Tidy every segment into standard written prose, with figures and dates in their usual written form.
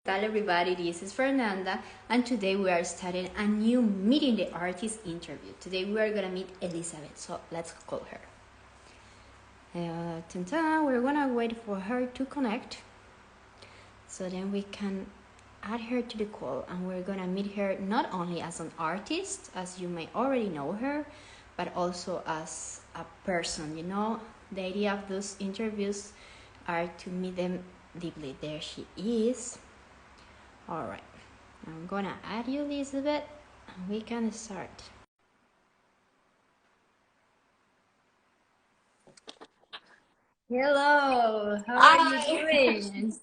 Hello everybody, this is Fernanda and today we are starting a new Meeting the Artist interview. Today we are gonna meet Elizabeth, so let's call her. We're gonna wait for her to connect so then we can add her to the call, and we're gonna meet her not only as an artist, as you may already know her, but also as a person. The idea of those interviews are to meet them deeply. There she is. All right, I'm gonna add you, Elizabeth, and we can start. Hello, how are you doing?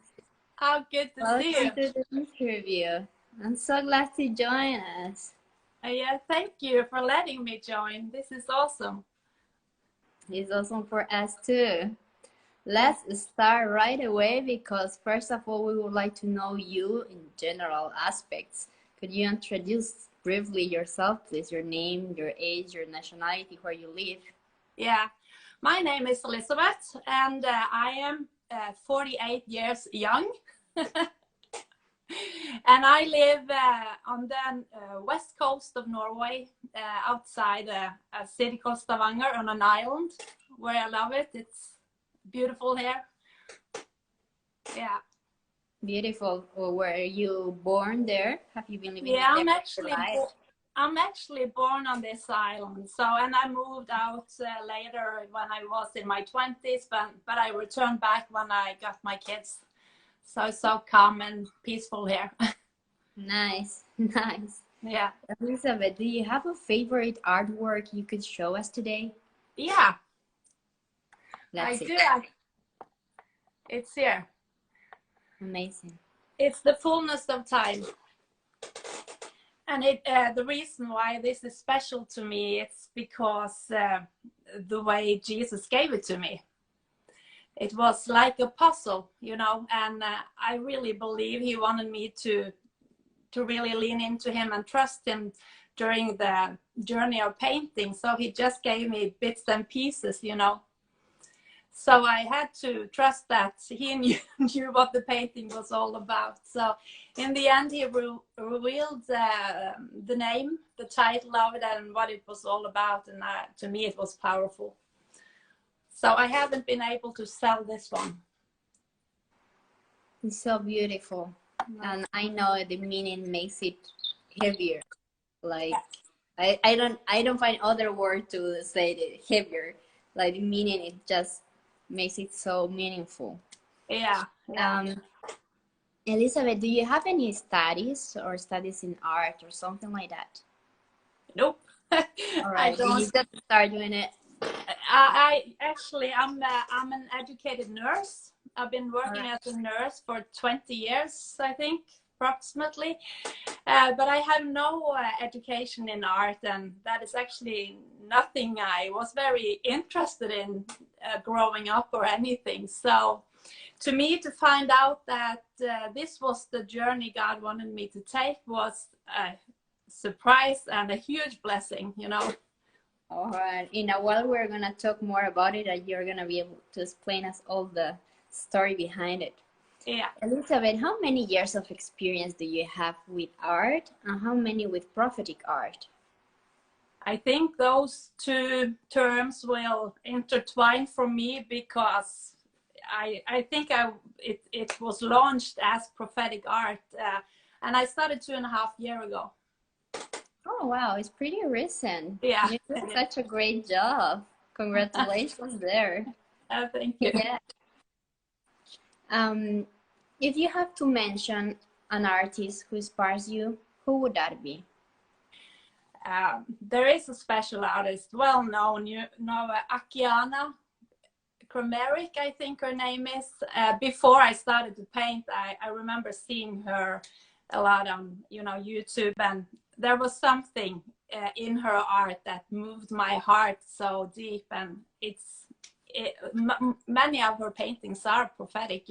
How good to see you. Welcome to the interview. I'm so glad to join us. Yeah, thank you for letting me join. This is awesome. It's awesome for us too. Let's start right away because first of all, we would like to know you in general aspects. Could you introduce briefly yourself, please? Your name, your age, your nationality, where you live. Yeah, my name is Elizabeth and I am 48 years young. And I live on the west coast of Norway, outside a city called Stavanger, on an island where I love it. It's beautiful here. Yeah. Beautiful. Were you born there? Have you been living Yeah, there? I'm actually born on this island. So, and I moved out later when I was in my 20s, but I returned back when I got my kids. So it's so calm and peaceful here. Nice, nice. Yeah. Elizabeth, do you have a favorite artwork you could show us today? Yeah, Let's see. do. It's here. Amazing. It's the fullness of time. And the reason why this is special to me, it's because the way Jesus gave it to me. It was like a puzzle, and I really believe he wanted me to really lean into him and trust him during the journey of painting. So he just gave me bits and pieces, So I had to trust that he knew what the painting was all about. So in the end, he revealed the name, the title of it, and what it was all about. And to me, it was powerful. So I haven't been able to sell this one. It's so beautiful. And I know the meaning makes it heavier. Like, I don't find other word to say it heavier. Like the meaning, it just makes it so meaningful. Yeah. Elizabeth, do you have any studies in art or something like that? Nope. All right. I don't. You just start doing it. I'm an educated nurse. I've been working as a nurse for 20 years, I think, approximately. But I have no education in art, and that is actually nothing I was very interested in growing up or anything. So to me, to find out that this was the journey God wanted me to take was a surprise and a huge blessing, All right. In a while, we're going to talk more about it, and you're going to be able to explain us all the story behind it. Yeah. Elizabeth, how many years of experience do you have with art, and how many with prophetic art? I think those two terms will intertwine for me because I think it was launched as prophetic art, and I started 2.5 years ago. Oh, wow. It's pretty recent. Yeah. You did such a great job. Congratulations there. Thank you. Yeah. If you have to mention an artist who inspires you, who would that be? There is a special artist, well known, Akiana Krameric, I think her name is. Before I started to paint, I remember seeing her a lot on YouTube, and there was something in her art that moved my heart so deep, and many of her paintings are prophetic,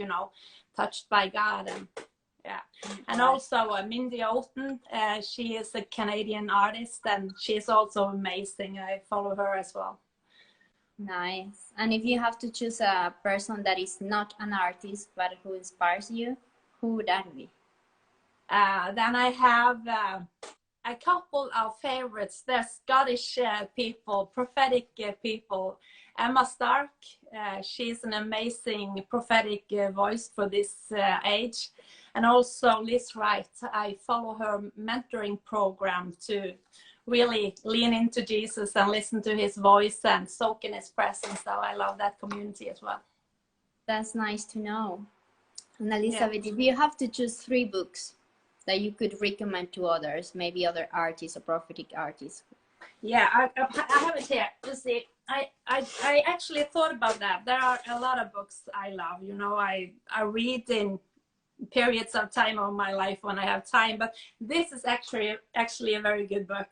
touched by God. And yeah, and also Mindy Olton, she is a Canadian artist, and she is also amazing. I follow her as well. Nice. And if you have to choose a person that is not an artist but who inspires you, who would that be? Then I have a couple of favorites. They're Scottish people, prophetic people. Emma Stark, she's an amazing prophetic voice for this age. And also Liz Wright. I follow her mentoring program to really lean into Jesus and listen to his voice and soak in his presence. So I love that community as well. That's nice to know. And Elizabeth, if you have to choose 3 books that you could recommend to others, maybe other artists or prophetic artists. Yeah, I have it here. You see, I actually thought about that. There are a lot of books I love. You know, I read in periods of time of my life when I have time, but this is actually a very good book.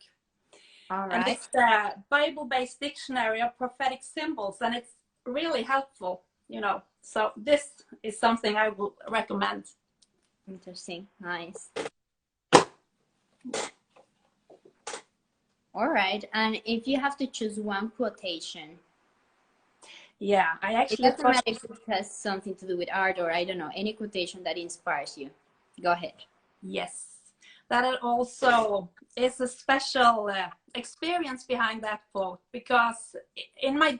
All right. And it's the Bible-based dictionary of prophetic symbols, and it's really helpful, you know. So this is something I will recommend. Interesting. Nice. All right. And if you have to choose one quotation. Yeah, I actually it doesn't matter if it has something to do with art or I don't know, any quotation that inspires you. Go ahead. Yes. That also is a special experience behind that quote, because in my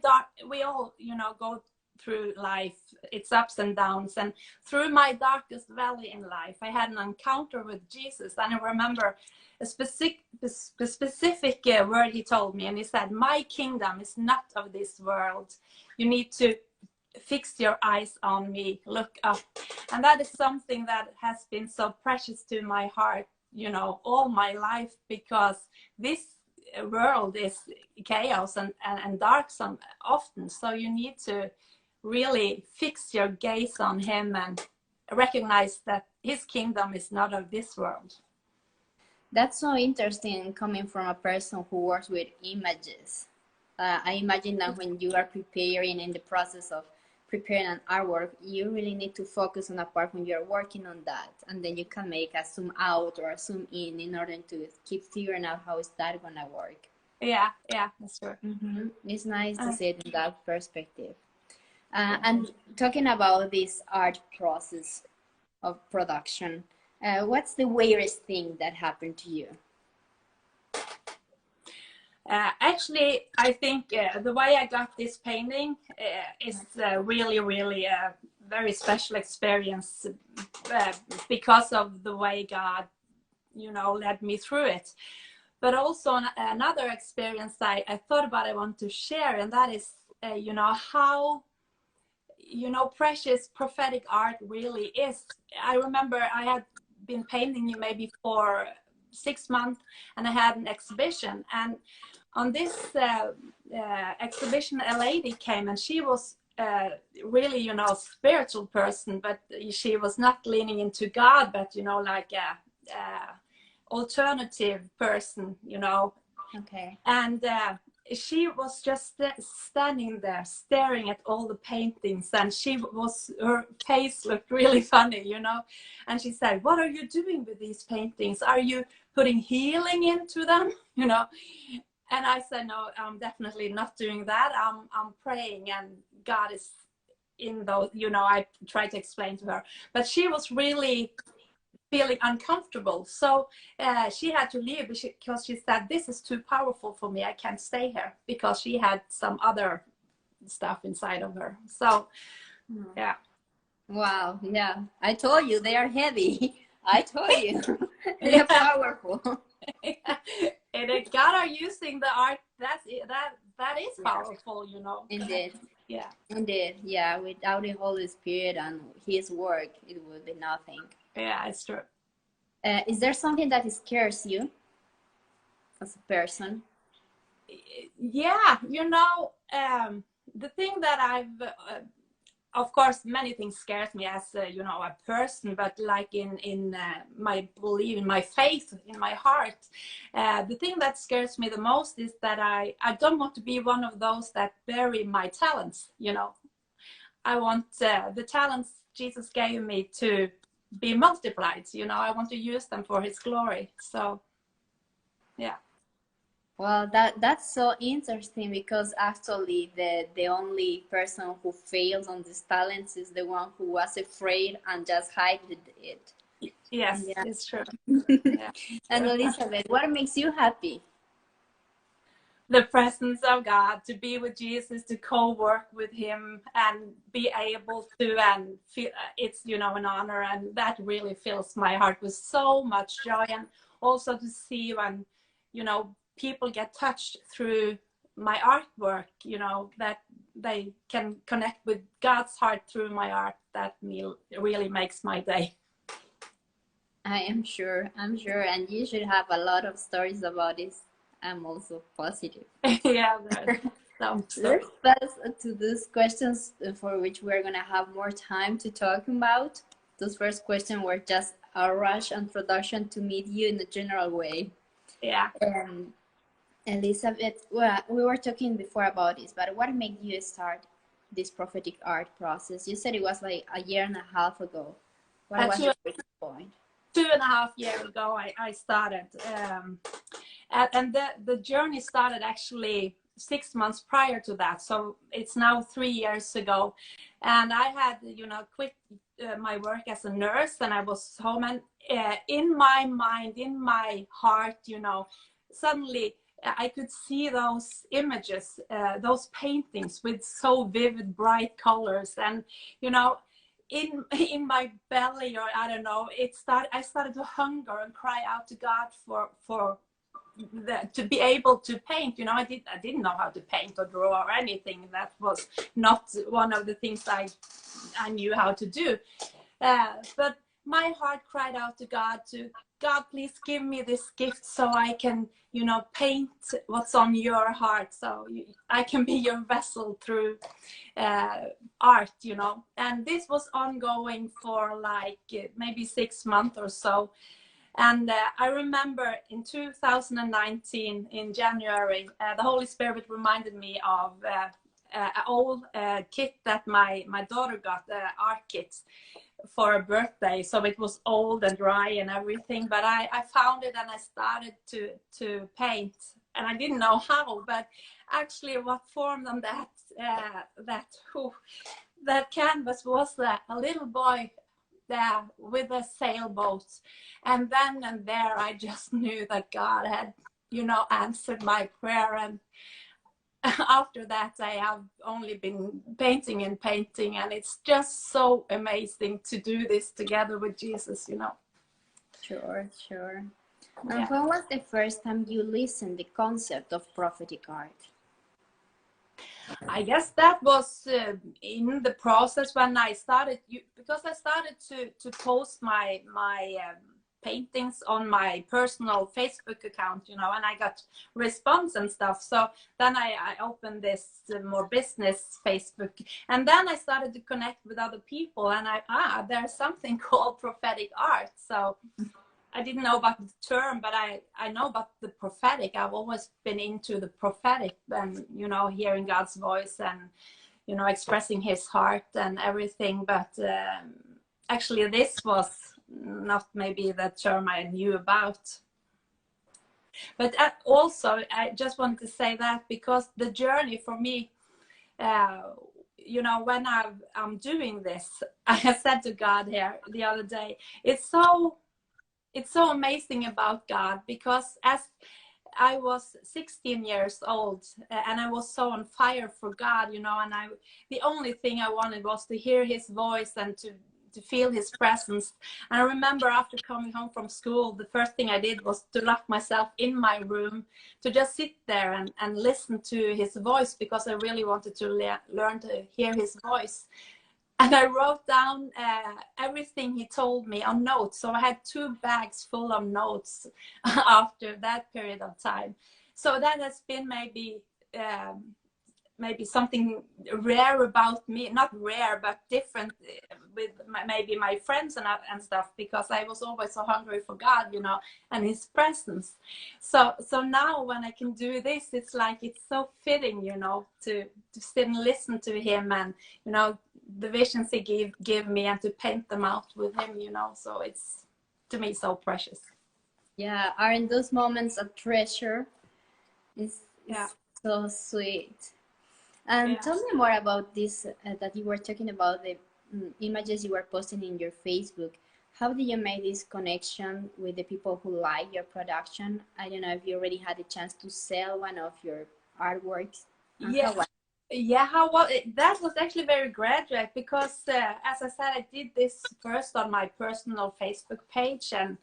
we all, you know, go through life, its ups and downs, and through my darkest valley in life, I had an encounter with Jesus, and I remember a specific word he told me, and he said, "My kingdom is not of this world. You need to fix your eyes on me, look up." And that is something that has been so precious to my heart, you know, all my life, because this world is chaos and dark often. So you need to really fix your gaze on him and recognize that his kingdom is not of this world. That's so interesting coming from a person who works with images. I imagine that when you are preparing in the process of preparing an artwork, you really need to focus on a part when you're working on that, and then you can make a zoom out or a zoom in order to keep figuring out how is that gonna work. Yeah, that's true. Mm-hmm. It's nice to see it in that perspective. And talking about this art process of production, what's the weirdest thing that happened to you? Actually, I think the way I got this painting is really a very special experience because of the way God, you know, led me through it. But also another experience I thought about, I want to share, and that is, you know, how, you know, precious prophetic art really is. I remember I had been painting maybe for 6 months, and I had an exhibition, and on this exhibition a lady came, and she was really, you know, spiritual person, but she was not leaning into God, but, you know, like a alternative person, you know. Okay. And she was just standing there staring at all the paintings, and her face looked really funny, you know. And she said, "What are you doing with these paintings? Are you putting healing into them?" You know. And I said, "No, I'm definitely not doing that. I'm praying, and God is in those," you know. I tried to explain to her, but she was really feeling uncomfortable. So she had to leave because she said, "This is too powerful for me. I can't stay here," because she had some other stuff inside of her. So, yeah. Wow. Yeah. I told you they are heavy. I told you they're powerful. And God are using the art. That is powerful, you know. Indeed. Yeah. Indeed. Yeah. Without the Holy Spirit and His work, it would be nothing. Yeah, it's true. Is there something that scares you as a person? Yeah, you know, the thing that I've of course, many things scares me as you know, a person, but like in my belief, in my faith, in my heart, the thing that scares me the most is that I don't want to be one of those that bury my talents. You know, I want the talents Jesus gave me to be multiplied. You know, I want to use them for His glory. So, yeah. Well, that's so interesting, because actually the only person who fails on these talents is the one who was afraid and just hid it. Yes, Yeah. it's true. Yeah. And Elizabeth, what makes you happy? The presence of God, to be with Jesus, to co-work with him and be able to, and feel it's, you know, an honor, and that really fills my heart with so much joy. And also to see when, you know, people get touched through my artwork, you know, that they can connect with God's heart through my art. That really makes my day. I am sure, and you should have a lot of stories about this. I'm also positive. Yeah, so. Let's pass to these questions for which we're gonna have more time to talk about. Those first questions were just a rush introduction to meet you in a general way. Yeah. Elizabeth, well, we were talking before about this, but what made you start this prophetic art process? You said it was like a year and a half ago. What was the breaking point? 2.5 years ago, I started. And the journey started actually 6 months prior to that. So it's now 3 years ago. And I had, you know, quit my work as a nurse, and I was home. And in my mind, in my heart, you know, suddenly I could see those images, those paintings with so vivid, bright colors. And, you know, in my belly, or I don't know, I started to hunger and cry out to God for to be able to paint. You know, I didn't know how to paint or draw or anything. That was not one of the things I knew how to do. But my heart cried out to God, God, please give me this gift so I can, you know, paint what's on your heart, so I can be your vessel through art, you know. And this was ongoing for like maybe 6 months or so. And I remember in 2019, in January, the Holy Spirit reminded me of an old kit that my daughter got, art kit, for a birthday. So it was old and dry and everything, but I found it and I started to paint. And I didn't know how, but actually what formed on that canvas was a little boy there with a sailboat. And then and there I just knew that God had, you know, answered my prayer. And after that I have only been painting and painting, and it's just so amazing to do this together with Jesus, you know. Sure. Yeah. And when was the first time you listened the concept of prophetic art? I guess that was in the process when I started, because I started to post my paintings on my personal Facebook account, you know, and I got response and stuff. So then I opened this more business Facebook, and then I started to connect with other people, and there's something called prophetic art. So I didn't know about the term, but I know about the prophetic. I've always been into the prophetic, and, you know, hearing God's voice and, you know, expressing his heart and everything. But actually this was not maybe the term I knew about. But also I just wanted to say that because the journey for me, you know, when I'm doing this, I said to God here the other day, it's so amazing about God, because as I was 16 years old and I was so on fire for God, you know, and the only thing I wanted was to hear his voice and to feel his presence. And I remember after coming home from school, the first thing I did was to lock myself in my room, to just sit there and listen to his voice, because I really wanted to learn to hear his voice. And I wrote down everything he told me on notes. So I had 2 bags full of notes after that period of time. So that has been maybe something rare about me, not rare, but different with maybe my friends and stuff, because I was always so hungry for God, you know, and his presence. So now when I can do this, it's like, it's so fitting, you know, to sit and listen to him, and, you know, the visions he give me, and to paint them out with him, you know. So it's, to me, so precious. Yeah, aren't those moments a treasure? It's so sweet. And tell me more about this that you were talking about, the images you were posting in your Facebook. how do you make this connection with the people who like your production? I don't know if you already had a chance to sell one of your artworks. Yeah. Yeah, how well that was actually very gradual because as I said, I did this first on my personal Facebook page, and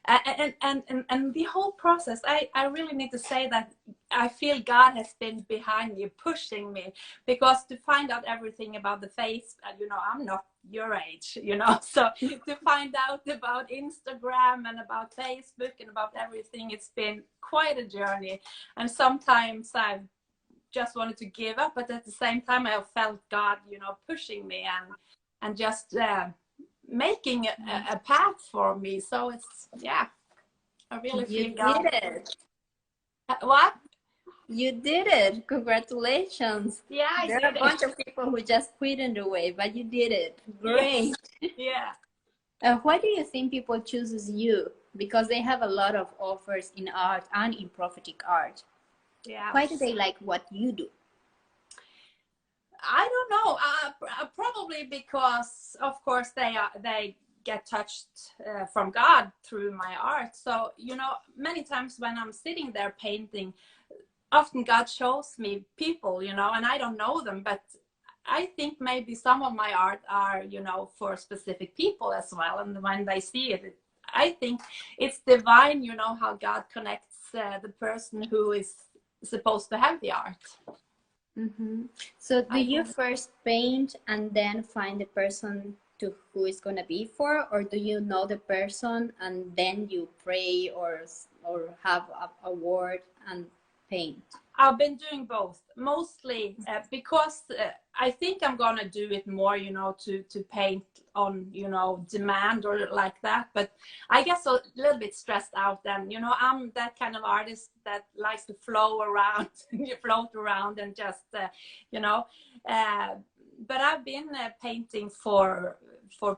the whole process, I really need to say that I feel God has been behind me, pushing me, because to find out everything about the face, you know, I'm not your age, you know, so to find out about Instagram and about Facebook and about everything, it's been quite a journey. And sometimes I've just wanted to give up, but at the same time I felt God, you know, pushing me and just making a path for me. So it's, yeah, I really feel You God. did it. What? You did it. Congratulations. Yeah, I There are did a bunch it. of people who just quit in the way, but you did it. Yes. Great. Yeah. Why do you think people chooses you? Because they have a lot of offers in art and in prophetic art. Yeah. Why do they like what you do? I don't know. Probably because, of course, they get touched from God through my art. So, you know, many times when I'm sitting there painting, often God shows me people, you know, and I don't know them, but I think maybe some of my art are, you know, for specific people as well. And when they see it, I think it's divine, you know, how God connects the person who is supposed to have the art. Mm-hmm. So do you first paint and then find the person to who is going to be for, or do you know the person and then you pray or have a word and paint? I've been doing both, mostly because I think I'm gonna do it more, you know, to paint on, you know, demand or like that. But I get a little bit stressed out then, you know, I'm that kind of artist that likes to flow around, you float around and just, you know. But I've been painting for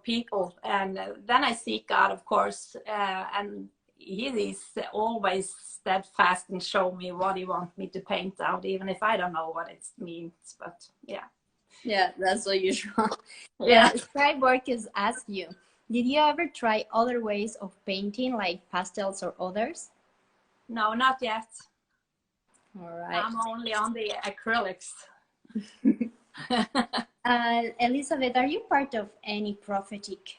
people, and then I seek God, of course, and he is always steadfast and show me what he wants me to paint out, even if I don't know what it means. But Yeah, that's so usual. yeah. Skywork is ask you, did you ever try other ways of painting like pastels or others? No, not yet. All right. I'm only on the acrylics. Elizabeth, are you part of any prophetic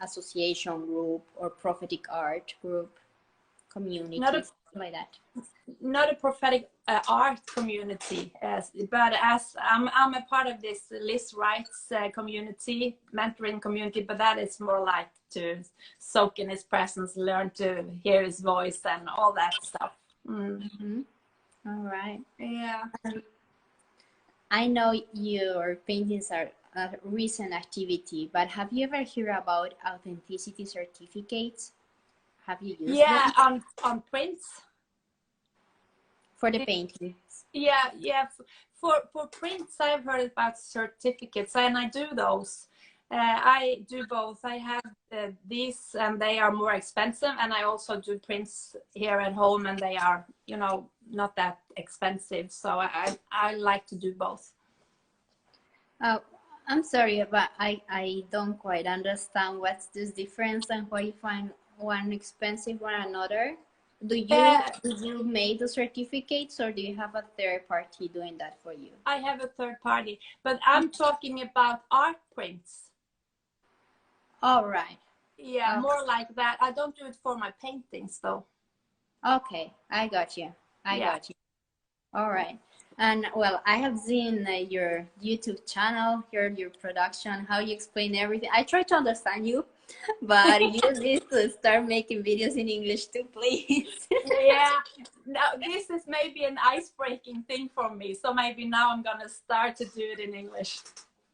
association group or prophetic art group, community, not a like that? not a prophetic art community, but as I'm a part of this Liz Wright's community, mentoring community, but that is more like to soak in his presence, learn to hear his voice and all that stuff. Mm-hmm. All right. Yeah. I know your paintings are a recent activity, but have you ever heard about authenticity certificates? Have you used them on prints. for the paintings? Yeah. For prints, I've heard about certificates, and I do those. I do both. I have these, and they are more expensive, and I also do prints here at home, and they are, you know, not that expensive. So I like to do both. I'm sorry, but I don't quite understand what's this difference and why you find one expensive or another. Do you make the certificates or do you have a third party doing that for you? I have a third party, but I'm talking about art prints. All right. Yeah, more like that. I don't do it for my paintings though. Okay, I got you. I got you. All right. And well, I have seen your YouTube channel, heard your production, how you explain everything. I try to understand you, but you need to start making videos in English too, please. Yeah, now this is maybe an ice-breaking thing for me. So maybe now I'm gonna start to do it in English.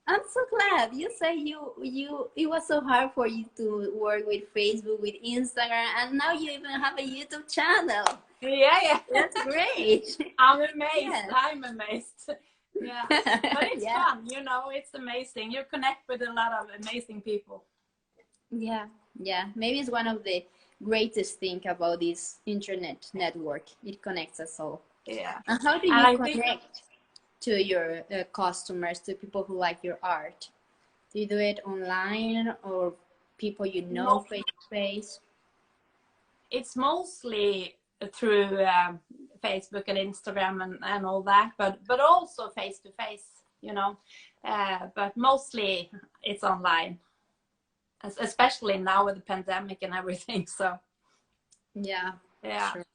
I'm so glad you say it was so hard for you to work with Facebook, with Instagram, and now you even have a YouTube channel. Yeah. That's great. I'm amazed. Yes. I'm amazed. Yeah, but it's fun, you know, it's amazing. You connect with a lot of amazing people. Yeah. Maybe it's one of the greatest thing about this internet network. It connects us all. Yeah. And how do you connect to your customers, to people who like your art? Do you do it online or people you know face to face? It's mostly through Facebook and Instagram and all that, but also face to face, you know. But mostly it's online, especially now with the pandemic and everything. So Yeah, yeah. sure.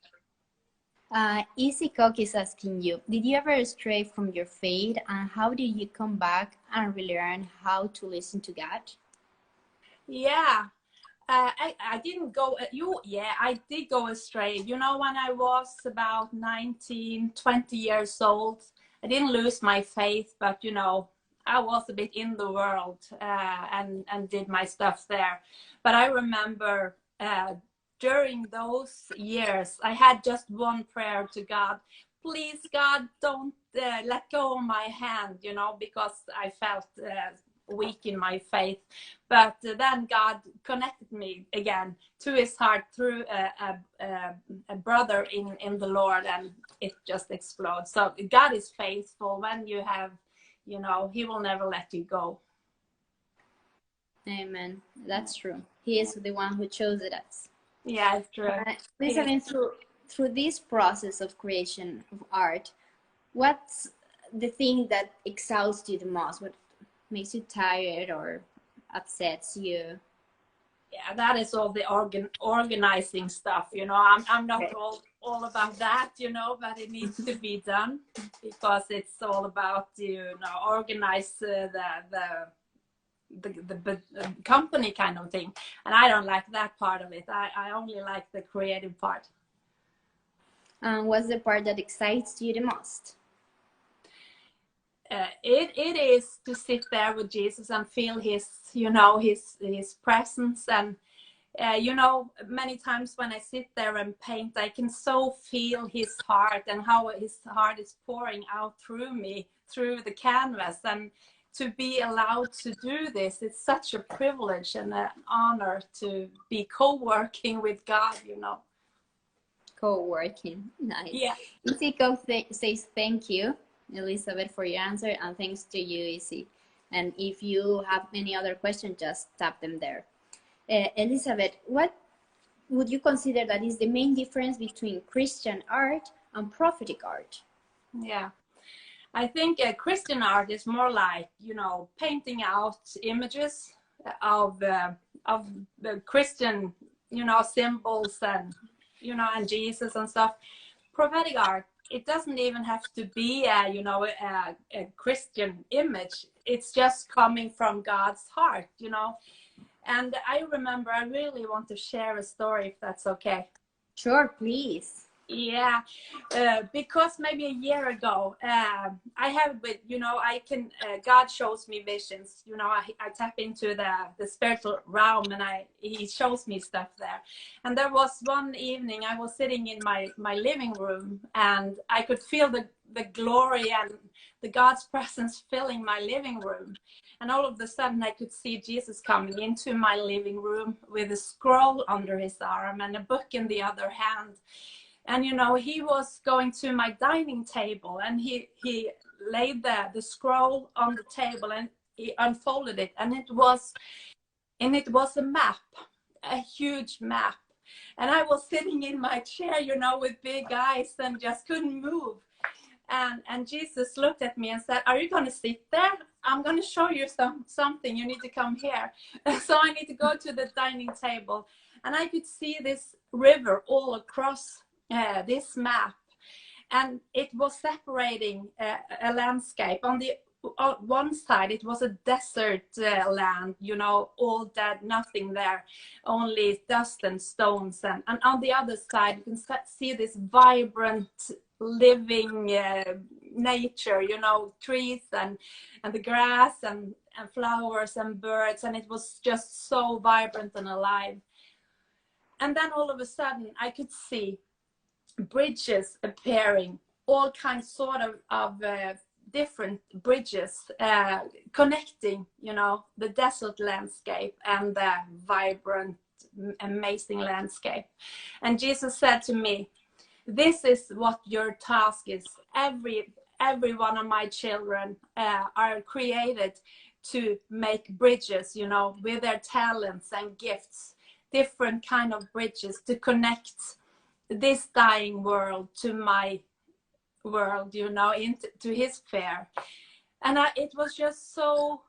Easy Cook is asking you, did you ever stray from your faith, and how did you come back and relearn how to listen to God? Yeah. I didn't go, I did go astray. You know, when I was about 19, 20 years old, I didn't lose my faith, but, you know, I was a bit in the world and did my stuff there. But I remember during those years, I had just one prayer to God. Please, God, don't let go of my hand, you know, because I felt weak in my faith. But then God connected me again to his heart through a brother in the Lord, and it just explodes. So God is faithful. When you have, you know, he will never let you go. Amen. That's true. He is the one who chose us. Yeah, it's true. Please, I mean, through this process of creation of art, what's the thing that exhausts you the most? What makes you tired or upsets you? Yeah, that is all the organizing stuff, you know. I'm not all about that, you know, but it needs to be done because it's all about, you know, organize the company kind of thing, and I don't like that part of it. I only like the creative part. What's the part that excites you the most? It is to sit there with Jesus and feel his, you know, his presence. And you know, many times when I sit there and paint, I can so feel his heart and how his heart is pouring out through me, through the canvas. And to be allowed to do this, it's such a privilege and an honor to be co-working with God, you know. Co-working, nice. Yeah. Easy says thank you, Elizabeth, for your answer, and thanks to you, Easy. And if you have any other questions, just tap them there. Elizabeth, what would you consider that is the main difference between Christian art and prophetic art? Yeah, I think Christian art is more like, you know, painting out images of the Christian, you know, symbols and, you know, and Jesus and stuff. Prophetic art, it doesn't even have to be a, you know, a Christian image. It's just coming from God's heart, you know. And I remember, I really want to share a story, if that's okay. Sure, please. Yeah, because maybe a year ago, I have, you know, I can, God shows me visions, you know, I tap into the spiritual realm, and he shows me stuff there. And there was one evening I was sitting in my living room, and I could feel the glory and the God's presence filling my living room. And all of a sudden I could see Jesus coming into my living room with a scroll under his arm and a book in the other hand. And, you know, he was going to my dining table, and he laid the scroll on the table, and he unfolded it, and it was a map, a huge map. And I was sitting in my chair, you know, with big eyes and just couldn't move. And Jesus looked at me and said, "Are you going to sit there? I'm going to show you something. You need to come here." So I need to go to the dining table, and I could see this river all across this map, and it was separating a landscape. On the one side it was a desert land, you know, all dead, nothing there, only dust and stones, and on the other side you can see this vibrant living nature, you know, trees and the grass and flowers and birds, and it was just so vibrant and alive. And then all of a sudden I could see bridges appearing, all kinds sort of different bridges connecting, you know, the desert landscape and the vibrant, amazing landscape. And Jesus said to me, "This is what your task is. Every one of my children are created to make bridges, you know, with their talents and gifts, different kind of bridges to connect this dying world to my world, you know, into his fair. And it was just so,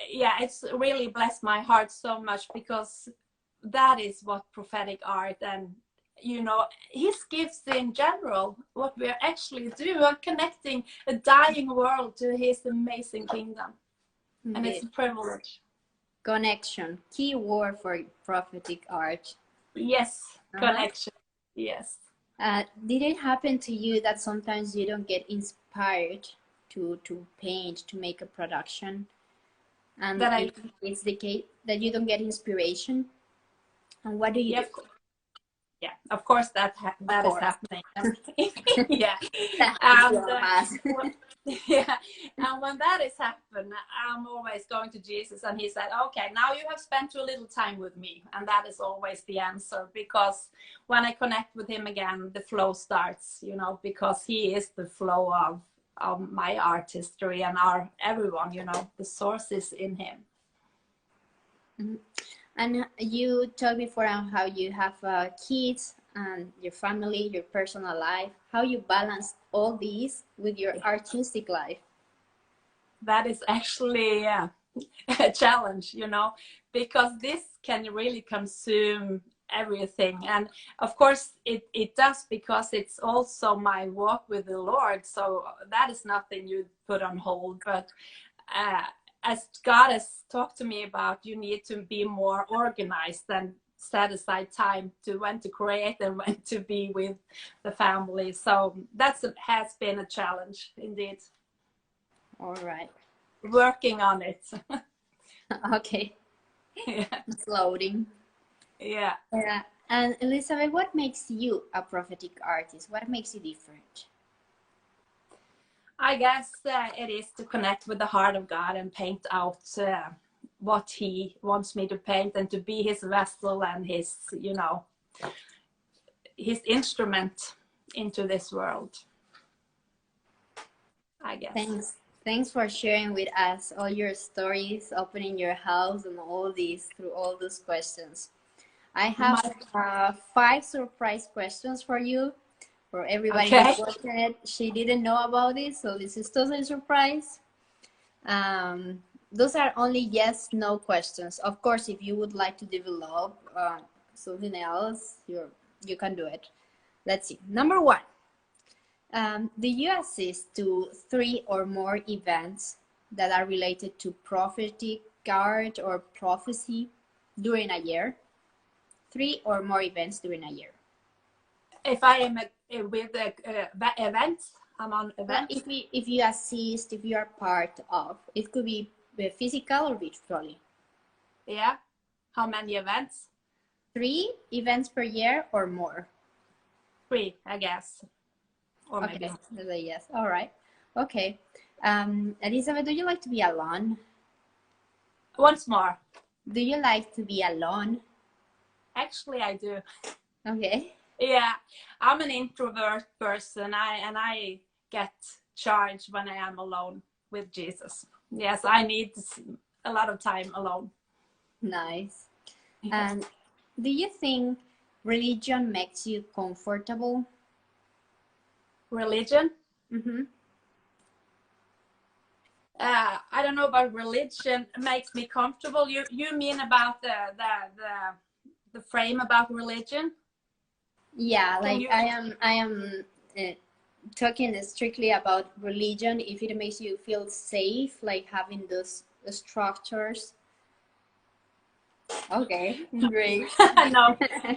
yeah, it's really blessed my heart so much, because that is what prophetic art and, you know, his gifts in general, what we're actually doing, we're connecting a dying world to his amazing kingdom. Indeed. And it's a privilege. Connection, key word for prophetic art. Yes, connection. Yes. Did it happen to you that sometimes you don't get inspired to paint, to make a production, and That it's the case that you don't get inspiration? And what do you do? Yeah, of course that is happening. Yeah. Yeah, and when that is happened, I'm always going to Jesus, and he said, okay, now you have spent too little time with me. And that is always the answer, because when I connect with him again, the flow starts, you know, because he is the flow of my art history and everyone, you know, the source is in him. Mm-hmm. And you told before how you have kids and your family, your personal life, how you balance all these with your artistic life. That is actually a challenge, you know, because this can really consume everything. And of course it does, because it's also my walk with the Lord. So that is nothing you put on hold. But as God has talked to me about, you need to be more organized and set aside time to when to create and when to be with the family. So has been a challenge indeed. All right. Working on it. Okay. Yeah. It's loading. Yeah. Yeah. And Elizabeth, what makes you a prophetic artist? What makes you different? I guess it is to connect with the heart of God and paint out what he wants me to paint, and to be his vessel and his, you know, his instrument into this world, I guess. Thanks for sharing with us all your stories, opening your house and all these through all those questions. I have 5 surprise questions for you. For everybody who's watching it, she didn't know about it, so this is totally surprise. Those are only yes, no questions. Of course, if you would like to develop something else, you can do it. Let's see. Number 1. Do you assist to 3 or more events that are related to prophetic art or prophecy during a year? 3 or more events during a year. If I am with events, I'm on events. If you assist, if you are part of, it could be physical or virtually. Yeah. How many events? 3 events per year or more. 3, I guess. Or okay. Maybe. Yes. All right. Okay. Elizabeth, do you like to be alone? Once more. Do you like to be alone? Actually, I do. Okay. Yeah, I'm an introvert person. I get charged when I am alone with Jesus. Yes, I need a lot of time alone. Nice. And do you think religion makes you comfortable? Religion? Mm-hmm. I don't know about religion makes me comfortable. You mean about the frame about religion? Yeah, like I am talking strictly about religion. If it makes you feel safe, like having those structures. Okay, great. No. Okay.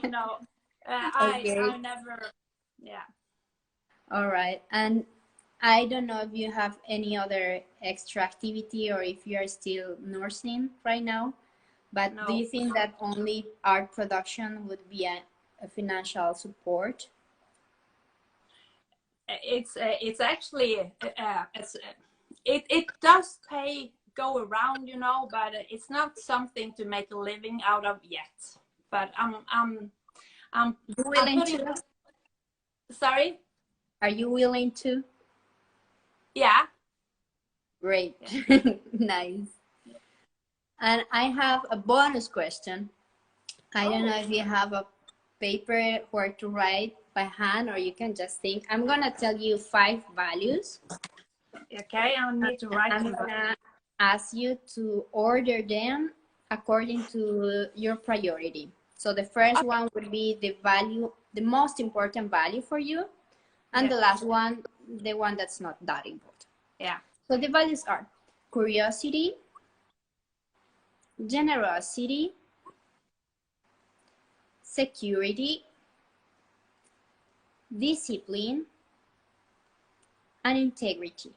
I never. Yeah. All right, and I don't know if you have any other extra activity or if you are still nursing right now, but No. Do you think that only art production would be a financial support? It's actually it does go around, you know, but it's not something to make a living out of yet. But I'm willing to. Sorry. Are you willing to? Yeah. Great. Nice. And I have a bonus question. I don't know if you have a paper where to write by hand or you can just think. I'm going to tell you 5 values. Okay, I need to write I'm them. going to ask you to order them according to your priority. So the first one would be the value, the most important value for you. And the last one, the one that's not that important. Yeah. So the values are curiosity, generosity, security, discipline, and integrity.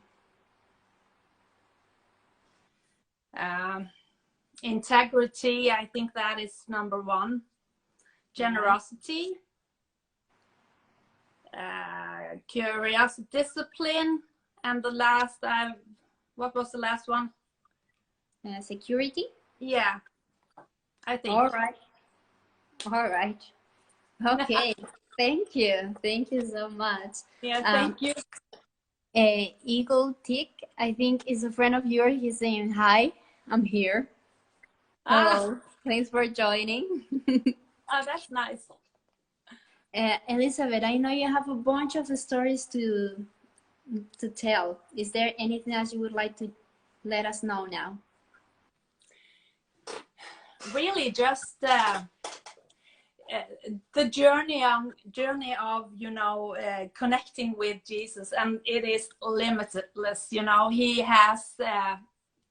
Integrity, I think that is number 1. Generosity, curiosity, discipline, and the last, what was the last one? Security. Yeah, I think. All right. Okay. Thank you so much. Yeah, thank you. Eagle Tick, I think, is a friend of yours. He's saying hi. I'm here. Hello. Thanks for joining. Oh, that's nice. Elizabeth, I know you have a bunch of stories to tell. Is there anything else you would like to let us know now? Really, just the journey of connecting with Jesus, and it is limitless. He has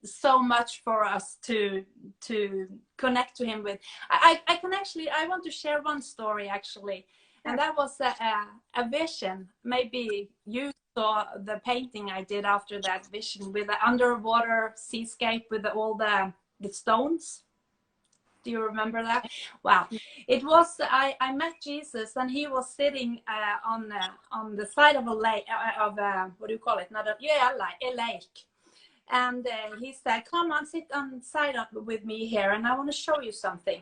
so much for us to connect to him with. I want to share one story actually, and that was a vision. Maybe you saw the painting I did after that vision with the underwater seascape with all the stones. Do you remember that? Wow. It was, I met Jesus and he was sitting on the side of a lake, what do you call it? A lake. And he said, come on, sit on side up with me here and I want to show you something.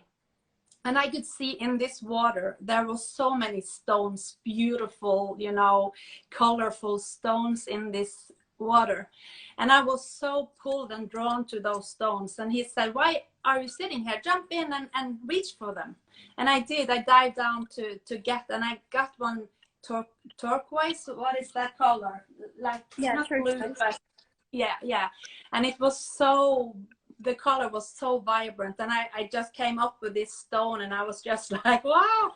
And I could see in this water, there were so many stones, beautiful, colorful stones in this water. And I was so pulled and drawn to those stones. And he said, why are you sitting here? Jump in and reach for them. And I did. I dived down to get, and I got one turquoise. What is that color? Like, not blue, but yeah. And it was so, the color was so vibrant. And I just came up with this stone and I was just like, wow.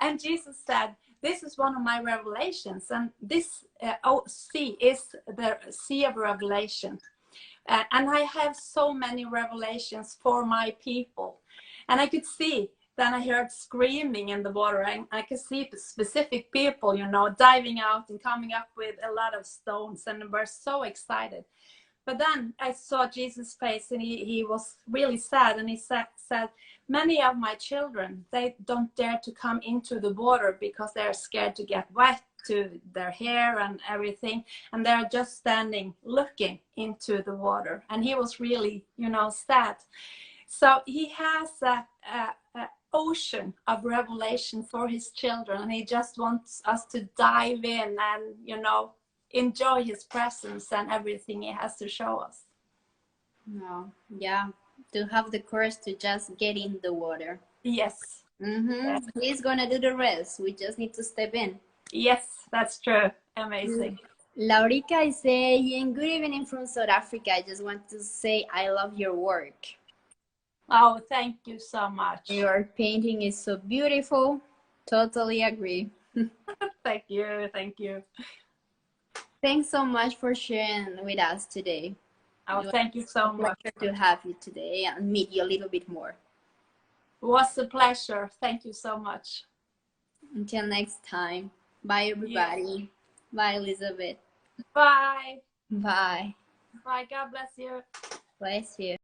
And Jesus said, this is one of my revelations. And this sea is the sea of revelation. And I have so many revelations for my people. And I could see, then I heard screaming in the water. And I could see specific people, diving out and coming up with a lot of stones. And were so excited. But then I saw Jesus' face and he was really sad. And he said, many of my children, they don't dare to come into the water because they're scared to get wet to their hair and everything. And they're just standing looking into the water. And he was really, sad. So he has a ocean of revelation for his children. And he just wants us to dive in and, enjoy his presence and everything he has to show us. No, yeah, to have the courage to just get in the water. Yes. Yes. He's gonna do the rest. We just need to step in. Yes, that's true. Amazing. Laurica is saying, good evening from South Africa. I just want to say I love your work. Oh, thank you so much. Your painting is so beautiful. Totally agree. Thank you. Thanks so much for sharing with us today. Oh, thank you so much. It's a pleasure to have you today and meet you a little bit more. It was a pleasure. Thank you so much. Until next time. Bye, everybody. Yes. Bye, Elizabeth. Bye. Bye. Bye. God bless you. Bless you.